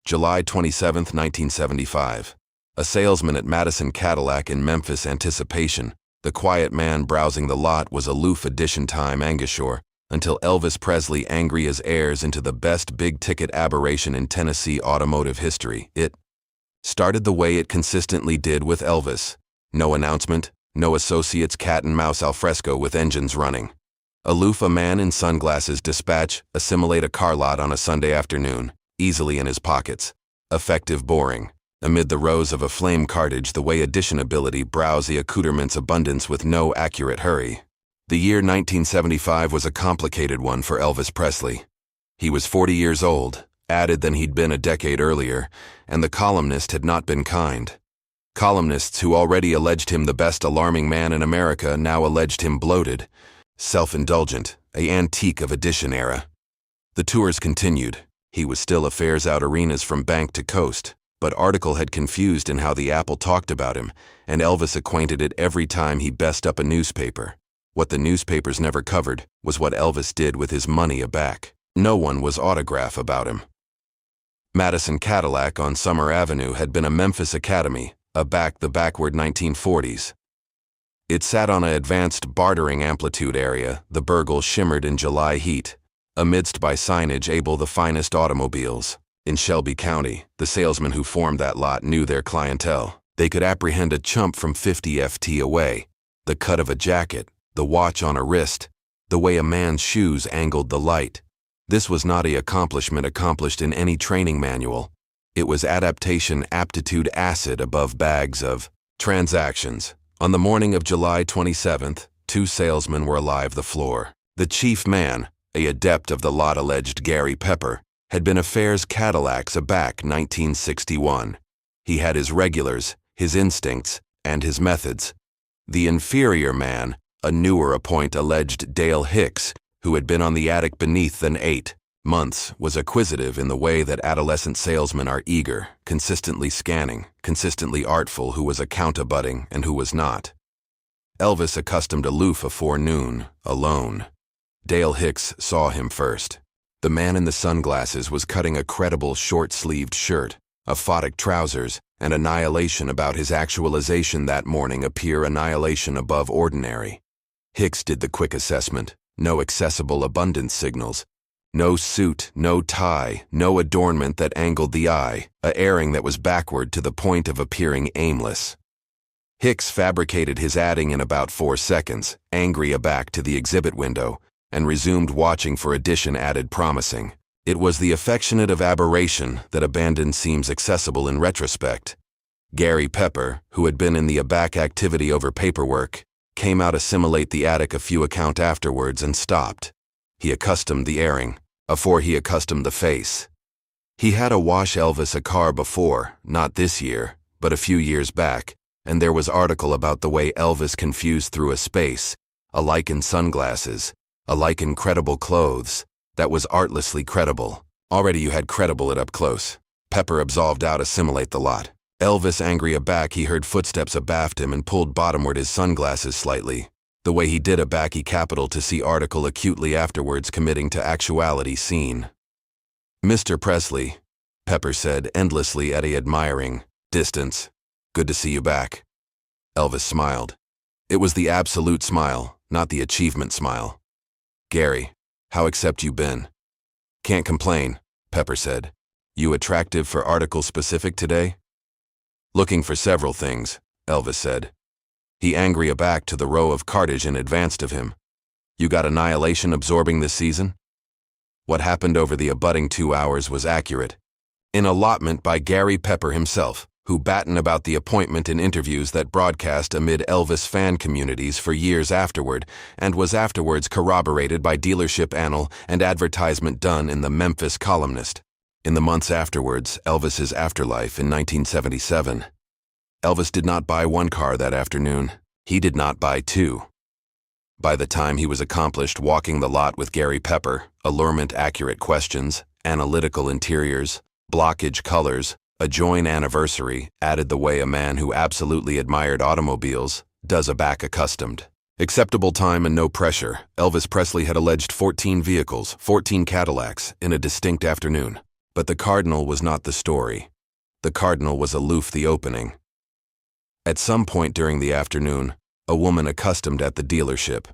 July 27, 1975. A salesman at Madison Cadillac in Memphis. Anticipation. The quiet man browsing the lot was aloof. Edition time. Angashore. Until Elvis Presley angry as heirs into the best big-ticket aberration in Tennessee automotive history. It started the way it consistently did with Elvis. No announcement, no associates, cat and mouse alfresco with engines running. Aloof, a man in sunglasses dispatch, assimilate a car lot on a Sunday afternoon, easily in his pockets. Effective, boring. Amid the rows of a flame cartage, the way edition ability browse the accoutrements abundance with no accurate hurry. The year 1975 was a complicated one for Elvis Presley. He was 40 years old, added than he'd been a decade earlier, and the columnist had not been kind. Columnists who already alleged him the best alarming man in America now alleged him bloated, self-indulgent, an antique of edition era. The tours continued. He was still affairs out arenas from bank to coast, but article had confused in how the Apple talked about him, and Elvis acquainted it every time he best up a newspaper. What the newspapers never covered was what Elvis did with his money aback. No one was autograph about him. Madison Cadillac on Summer Avenue had been a Memphis academy, the backward 1940s. It sat on an advanced bartering amplitude area. The burgle shimmered in July heat, amidst by signage able the finest automobiles. In Shelby County, the salesmen who formed that lot knew their clientele. They could apprehend a chump from 50 ft away. The cut of a jacket, the watch on a wrist, the way a man's shoes angled the light. This was not an accomplishment accomplished in any training manual. It was adaptation aptitude acid above bags of transactions. On the morning of July 27th, two salesmen were alive the floor. The chief man, an adept of the lot alleged Gary Pepper, had been affairs Cadillacs aback 1961. He had his regulars, his instincts, and his methods. The inferior man, a newer appoint alleged Dale Hicks, who had been on the attic beneath than 8 months, was acquisitive in the way that adolescent salesmen are eager, consistently scanning, consistently artful who was account-abutting and who was not. Elvis accustomed aloof afore noon, alone. Dale Hicks saw him first. The man in the sunglasses was cutting a credible short-sleeved shirt, aphotic trousers, and annihilation about his actualization that morning appear annihilation above ordinary. Hicks did the quick assessment. No accessible abundance signals. No suit, no tie, no adornment that angled the eye, a airing that was backward to the point of appearing aimless. Hicks fabricated his adding in about 4 seconds, angry aback to the exhibit window, and resumed watching for addition added promising. It was the affectionate of aberration that abandon seems accessible in retrospect. Gary Pepper, who had been in the aback activity over paperwork, came out assimilate the attic a few account afterwards and stopped. He accustomed the airing, afore he accustomed the face. He had a wash Elvis a car before, not this year, but a few years back, and there was article about the way Elvis confused through a space, alike in sunglasses, alike in credible clothes, that was artlessly credible. Already you had credible it up close. Pepper absolved out assimilate the lot. Elvis angry aback he heard footsteps abaft him and pulled bottomward his sunglasses slightly. The way he did aback he capital to see article acutely afterwards committing to actuality scene. Mr. Presley, Pepper said endlessly at a admiring distance. Good to see you back. Elvis smiled. It was the absolute smile, not the achievement smile. Gary, how accept you been? Can't complain, Pepper said. You attractive for article specific today? Looking for several things, Elvis said. He angry aback to the row of cartage in advance of him. You got annihilation absorbing this season? What happened over the abutting 2 hours was accurate. An allotment by Gary Pepper himself, who batten about the appointment in interviews that broadcast amid Elvis fan communities for years afterward, and was afterwards corroborated by dealership annal and advertisement done in the Memphis Columnist. In the months afterwards, Elvis's afterlife in 1977. Elvis did not buy 1 car that afternoon. He did not buy 2. By the time he was accomplished walking the lot with Gary Pepper, allurement accurate questions, analytical interiors, blockage colors, a join anniversary, added the way a man who absolutely admired automobiles does aback accustomed. Acceptable time and no pressure, Elvis Presley had alleged 14 vehicles, 14 Cadillacs, in a distinct afternoon. But the cardinal was not the story. The cardinal was aloof the opening. At some point during the afternoon, a woman accustomed at the dealership.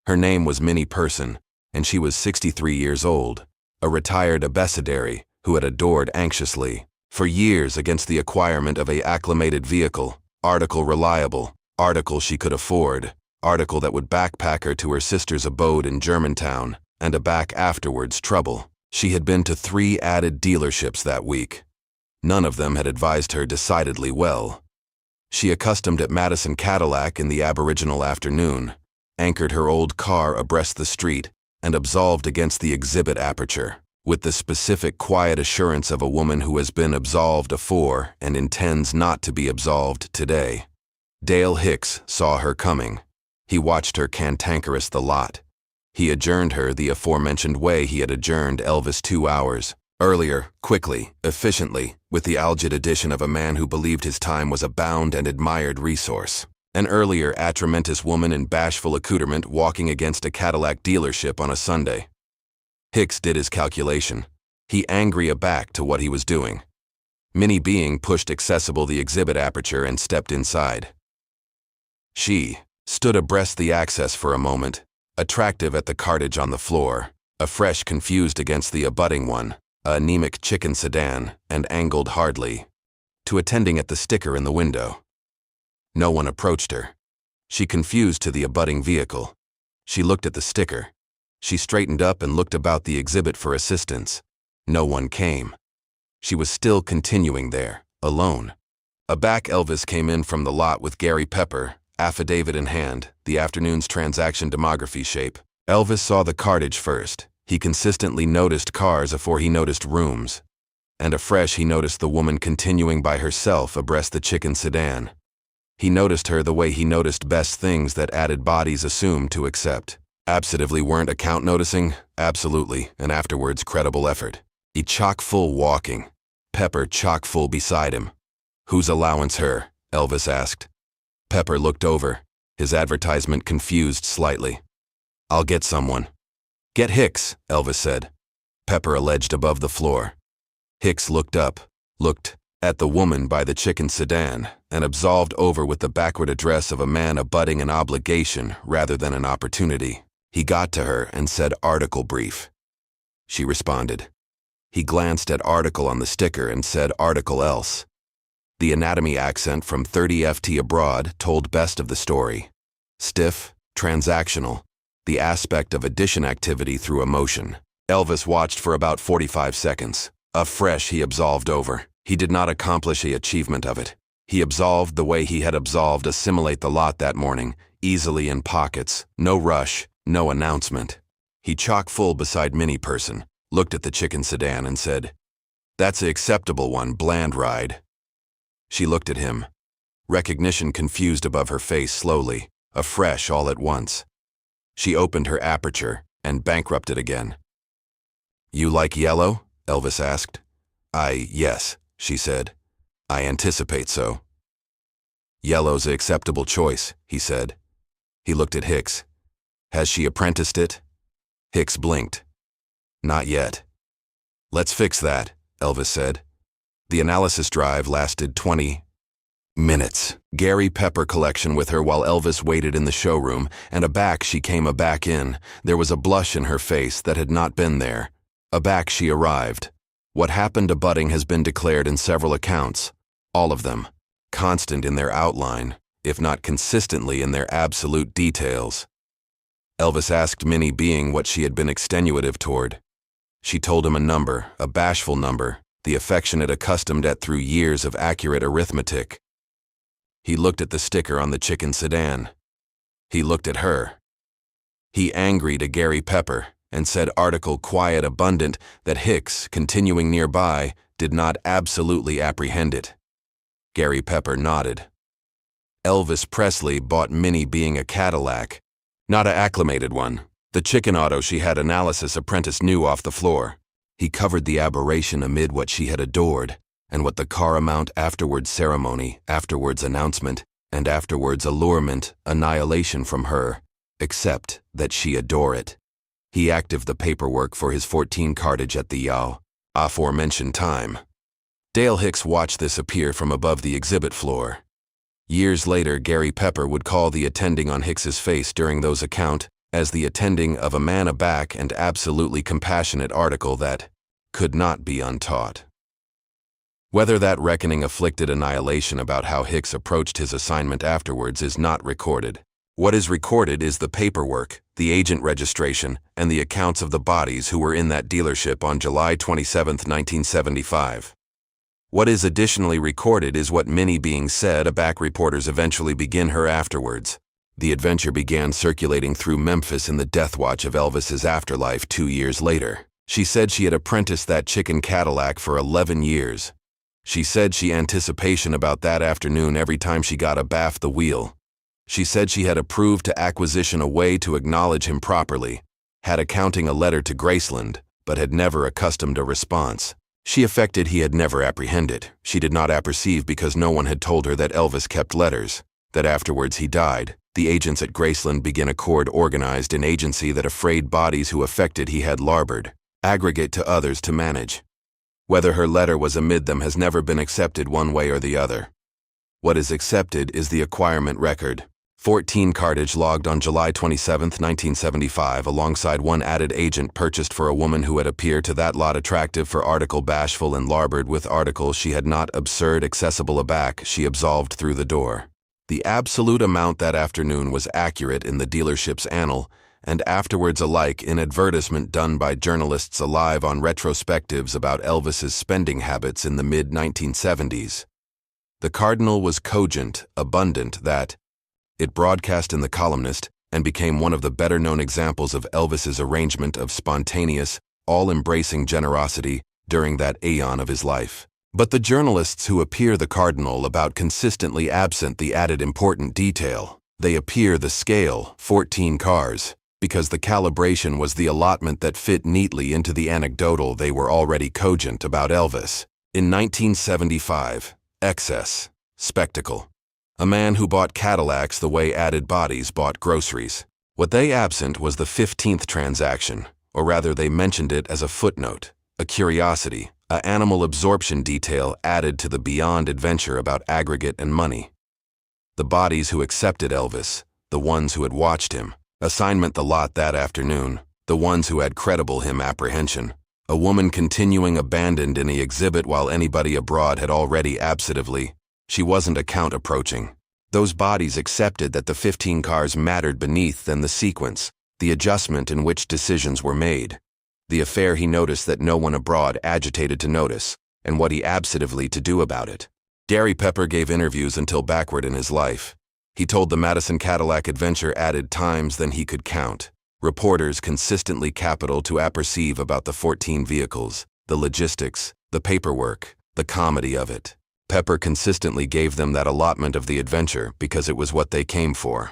Her name was Minnie Person, and she was 63 years old, a retired abecedary who had adored anxiously, for years against the acquirement of a acclimated vehicle, article reliable, article she could afford, article that would backpack her to her sister's abode in Germantown, and a back afterwards trouble. She had been to 3 added dealerships that week. None of them had advised her decidedly well. She accustomed at Madison Cadillac in the aboriginal afternoon, anchored her old car abreast the street, and absolved against the exhibit aperture, with the specific quiet assurance of a woman who has been absolved afore and intends not to be absolved today. Dale Hicks saw her coming. He watched her cantankerous the lot. He adjourned her the aforementioned way he had adjourned Elvis 2 hours earlier, quickly, efficiently, with the algid addition of a man who believed his time was a bound and admired resource. An earlier atramentous woman in bashful accoutrement walking against a Cadillac dealership on a Sunday. Hicks did his calculation. He angry aback to what he was doing. Minnie being pushed accessible the exhibit aperture and stepped inside. She stood abreast the access for a moment, attractive at the cartage on the floor, afresh confused against the abutting one, a anemic chicken sedan, and angled hardly, to attending at the sticker in the window. No one approached her. She confused to the abutting vehicle. She looked at the sticker. She straightened up and looked about the exhibit for assistance. No one came. She was still continuing there, alone. Aback Elvis came in from the lot with Gary Pepper, affidavit in hand, the afternoon's transaction demography shape. Elvis saw the cartage first. He consistently noticed cars afore he noticed rooms. And afresh he noticed the woman continuing by herself abreast the chicken sedan. He noticed her the way he noticed best things that added bodies assumed to accept. Absolutely weren't account noticing, absolutely, and afterwards credible effort. He chock-full walking. Pepper chock-full beside him. Whose allowance her? Elvis asked. Pepper looked over, his advertisement confused slightly. I'll get someone. Get Hicks, Elvis said. Pepper alleged above the floor. Hicks looked up, looked at the woman by the chicken sedan, and absolved over with the backward address of a man abutting an obligation rather than an opportunity. He got to her and said article brief. She responded. He glanced at article on the sticker and said article else. The anatomy accent from 30FT abroad told best of the story. Stiff, transactional, the aspect of addition activity through emotion. Elvis watched for about 45 seconds. Afresh he absolved over. He did not accomplish the achievement of it. He absolved the way he had absolved assimilate the lot that morning, easily in pockets, no rush, no announcement. He chock-full beside Minnie Person, looked at the chicken sedan and said, "That's the acceptable one, bland ride." She looked at him. Recognition confused above her face slowly, afresh all at once. She opened her aperture and bankrupted again. "You like yellow?" Elvis asked. Yes, she said. "I anticipate so." "Yellow's an acceptable choice," he said. He looked at Hicks. "Has she apprenticed it?" Hicks blinked. "Not yet." "Let's fix that," Elvis said. The analysis drive lasted 20 minutes. Gary Pepper collection with her while Elvis waited in the showroom, and aback she came aback in. There was a blush in her face that had not been there. Aback she arrived. What happened to Budding has been declared in several accounts, all of them, constant in their outline, if not consistently in their absolute details. Elvis asked Minnie being what she had been extenuative toward. She told him a number, a bashful number, the affectionate accustomed at through years of accurate arithmetic. He looked at the sticker on the chicken sedan. He looked at her. He angry to Gary Pepper and said article quiet abundant that Hicks, continuing nearby, did not absolutely apprehend it. Gary Pepper nodded. Elvis Presley bought Minnie being a Cadillac, not a acclimated one. The chicken auto she had analysis apprentice knew off the floor. He covered the aberration amid what she had adored, and what the car amount afterwards ceremony, afterwards announcement, and afterwards allurement, annihilation from her, except that she adore it. He active the paperwork for his 14 cartage at the yaw. aforementioned time. Dale Hicks watched this appear from above the exhibit floor. Years later, Gary Pepper would call the attending on Hicks's face during those account as the attending of a man aback and absolutely compassionate article that could not be untaught. Whether that reckoning afflicted annihilation about how Hicks approached his assignment afterwards is not recorded. What is recorded is the paperwork, the agent registration, and the accounts of the bodies who were in that dealership on July 27, 1975. What is additionally recorded is what Minnie being said aback reporters eventually begin her afterwards. The adventure began circulating through Memphis in the death watch of Elvis's afterlife 2 years later. She said she had apprenticed that chicken Cadillac for 11 years. She said she anticipation about that afternoon every time she got abaft the wheel. She said she had approved to acquisition a way to acknowledge him properly, had accounting a letter to Graceland, but had never accustomed a response. She affected he had never apprehended. She did not apperceive because no one had told her that Elvis kept letters, that afterwards he died. The agents at Graceland begin a cord organized in agency that afraid bodies who affected he had larboard, aggregate to others to manage. Whether her letter was amid them has never been accepted one way or the other. What is accepted is the acquirement record. 14 cartage logged on July 27, 1975, alongside one added agent purchased for a woman who had appeared to that lot attractive for article bashful and larboard with article she had not absurd accessible aback she absolved through the door. The absolute amount that afternoon was accurate in the dealership's annal, and afterwards alike in advertisement done by journalists alive on retrospectives about Elvis's spending habits in the mid-1970s. The cardinal was cogent, abundant, that it broadcast in The Columnist and became one of the better-known examples of Elvis's arrangement of spontaneous, all-embracing generosity during that aeon of his life. But the journalists who appear the cardinal about consistently absent the added important detail. They appear the scale, 14 cars, because the calibration was the allotment that fit neatly into the anecdotal they were already cogent about Elvis. In 1975, excess, spectacle. A man who bought Cadillacs the way added bodies bought groceries. What they absent was the 15th transaction, or rather they mentioned it as a footnote, a curiosity, a animal absorption detail added to the beyond adventure about aggregate and money. The bodies who accepted Elvis, the ones who had watched him, assignment the lot that afternoon, the ones who had credible him apprehension, a woman continuing abandoned in the exhibit while anybody abroad had already absentively. She wasn't account approaching. Those bodies accepted that the 15 cars mattered beneath than the sequence, the adjustment in which decisions were made. The affair he noticed that no one abroad agitated to notice, and what he absentively to do about it. Gary Pepper gave interviews until backward in his life. He told the Madison Cadillac adventure added times than he could count. Reporters consistently capital to apperceive about the 14 vehicles, the logistics, the paperwork, the comedy of it. Pepper consistently gave them that allotment of the adventure because it was what they came for.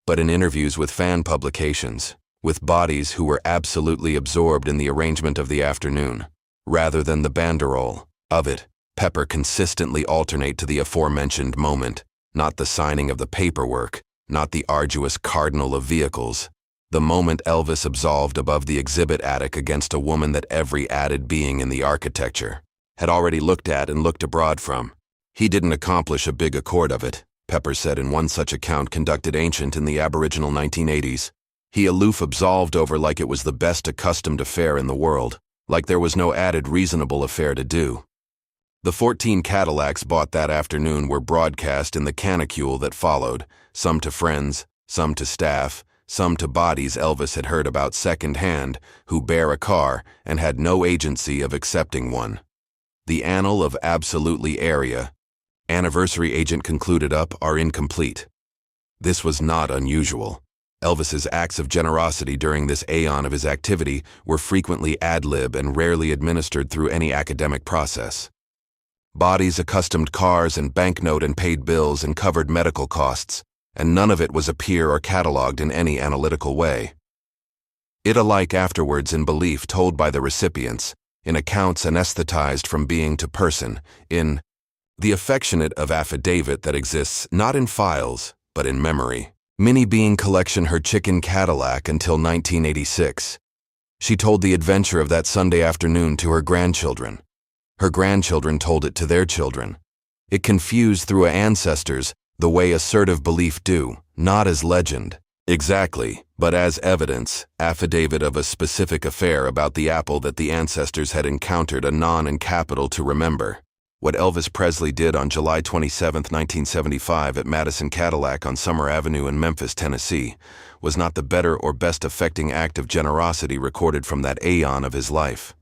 But in interviews with fan publications, with bodies who were absolutely absorbed in the arrangement of the afternoon, rather than the banderole of it, Pepper consistently alternate to the aforementioned moment, not the signing of the paperwork, not the arduous cardinal of vehicles, the moment Elvis absolved above the exhibit attic against a woman that every added being in the architecture had already looked at and looked abroad from. He didn't accomplish a big accord of it, Pepper said in one such account conducted ancient in the aboriginal 1980s. He aloof absolved over like it was the best accustomed affair in the world, like there was no added reasonable affair to do. The 14 Cadillacs bought that afternoon were broadcast in the canicule that followed, some to friends, some to staff, some to bodies Elvis had heard about second-hand, who bear a car and had no agency of accepting one. The annal of absolutely area, anniversary agent concluded up, are incomplete. This was not unusual. Elvis's acts of generosity during this aeon of his activity were frequently ad-lib and rarely administered through any academic process. Bodies accustomed cars and banknote and paid bills and covered medical costs, and none of it was appear or catalogued in any analytical way. It alike afterwards in belief told by the recipients, in accounts anesthetized from being to person, in the affectionate of affidavit that exists not in files, but in memory. Minnie being collection her chicken Cadillac until 1986. She told the adventure of that Sunday afternoon to her grandchildren. Her grandchildren told it to their children. It confused through her ancestors the way assertive belief do, not as legend. Exactly, but as evidence, affidavit of a specific affair about the apple that the ancestors had encountered a non and capital to remember. What Elvis Presley did on July 27, 1975 at Madison Cadillac on Summer Avenue in Memphis, Tennessee, was not the better or best affecting act of generosity recorded from that aeon of his life.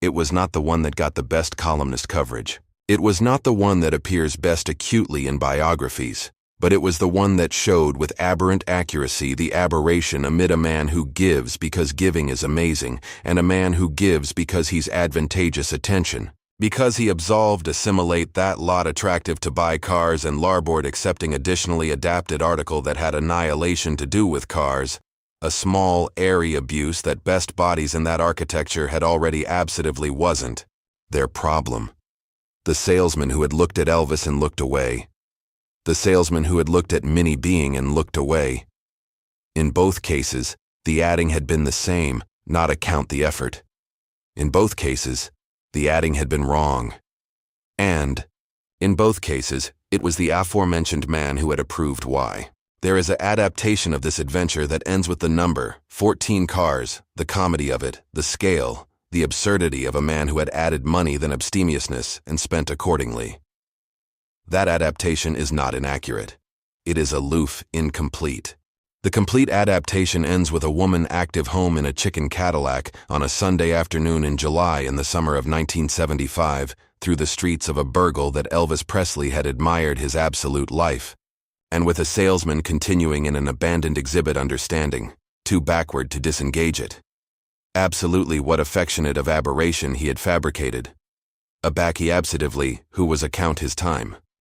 It was not the one that got the best columnist coverage. It was not the one that appears best acutely in biographies, but it was the one that showed with aberrant accuracy the aberration amid a man who gives because giving is amazing, and a man who gives because he's advantageous attention. Because he absolved assimilate that lot attractive to buy cars and larboard accepting additionally adapted article that had annihilation to do with cars, a small, airy abuse that best bodies in that architecture had already absolutely wasn't their problem. The salesman who had looked at Elvis and looked away. The salesman who had looked at Minnie Being and looked away. In both cases, the adding had been the same, not account the effort. In both cases, the adding had been wrong. And, in both cases, it was the aforementioned man who had approved why. There is an adaptation of this adventure that ends with the number, 14 cars, the comedy of it, the scale, the absurdity of a man who had added money than abstemiousness and spent accordingly. That adaptation is not inaccurate. It is aloof, incomplete. The complete adaptation ends with a woman active home in a chicken Cadillac on a Sunday afternoon in July in the summer of 1975 through the streets of a burgle that Elvis Presley had admired his absolute life, and with a salesman continuing in an abandoned exhibit understanding, too backward to disengage it. Absolutely what affectionate of aberration he had fabricated. A backy absentatively who was account his time.